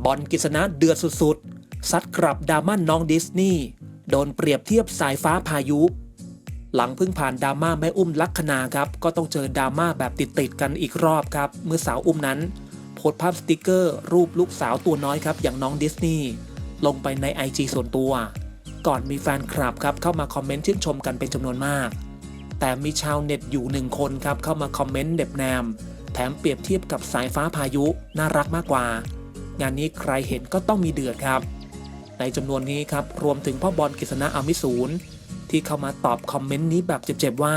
บอลกฤษณะเดือดสุดๆซัดกลับดราม่าน้องดิสนีย์โดนเปรียบเทียบสายฟ้าพายุหลังเพิ่งผ่านดราม่าแม่อุ้มลักษณาครับก็ต้องเจอดราม่าแบบติดๆกันอีกรอบครับเมื่อสาวอุ้มนั้นโพสต์ภาพสติกเกอร์รูปลูกสาวตัวน้อยครับอย่างน้องดิสนีย์ลงไปใน IG ส่วนตัวก่อนมีแฟนคลับครับเข้ามาคอมเมนต์ชื่นชมกันเป็นจำนวนมากแต่มีชาวเน็ตอยู่1คนครับเข้ามาคอมเมนต์เด็บแนมแถมเปรียบเทียบกับสายฟ้าพายุน่ารักมากกว่างานนี้ใครเห็นก็ต้องมีเดือดครับในจำนวนนี้ครับรวมถึงพ่อบอลกฤษณะอมิสูรที่เข้ามาตอบคอมเมนต์นี้แบบเจ็บๆว่า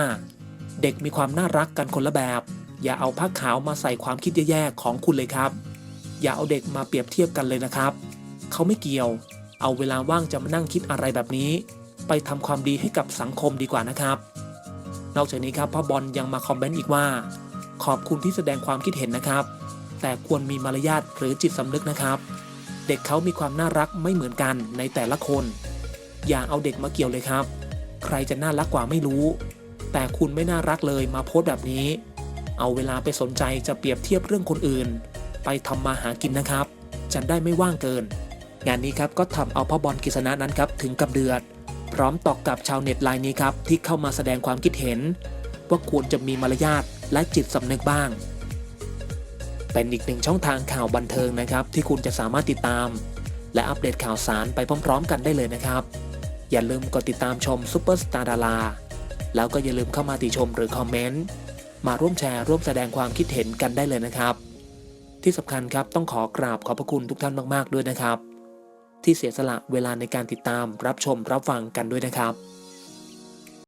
เด็กมีความน่ารักกันคนละแบบอย่าเอาผ้าขาวมาใส่ความคิดแย่ๆของคุณเลยครับอย่าเอาเด็กมาเปรียบเทียบกันเลยนะครับเขาไม่เกี่ยวเอาเวลาว่างจะมานั่งคิดอะไรแบบนี้ไปทำความดีให้กับสังคมดีกว่านะครับนอกจากนี้ครับพ่อบอลยังมาคอมเมนต์อีกว่าขอบคุณที่แสดงความคิดเห็นนะครับแต่ควรมีมารยาทหรือจิตสำนึกนะครับเด็กเขามีความน่ารักไม่เหมือนกันในแต่ละคนอย่าเอาเด็กมาเกี่ยวเลยครับใครจะน่ารักกว่าไม่รู้แต่คุณไม่น่ารักเลยมาโพสต์แบบนี้เอาเวลาไปสนใจจะเปรียบเทียบเรื่องคนอื่นไปทำมาหากินนะครับจะได้ไม่ว่างเกินงานนี้ครับก็ทำเอาพ่อบอลกฤษณะนั้นครับถึงกับเดือดพร้อมตอบกับชาวเน็ตรายนี้ครับที่เข้ามาแสดงความคิดเห็นว่าควรจะมีมารยาทและจิตสำนึกบ้างเป็นอีกหนึ่งช่องทางข่าวบันเทิงนะครับที่คุณจะสามารถติดตามและอัปเดตข่าวสารไปพร้อมๆกันได้เลยนะครับอย่าลืมกดติดตามชมซุปเปอร์สตาร์ดาราแล้วก็อย่าลืมเข้ามาติชมหรือคอมเมนต์มาร่วมแชร์ร่วมแสดงความคิดเห็นกันได้เลยนะครับที่สำคัญครับต้องขอกราบขอบพระคุณทุกท่านมากๆด้วยนะครับที่เสียสละเวลาในการติดตามรับชมรับฟังกันด้วยนะครับ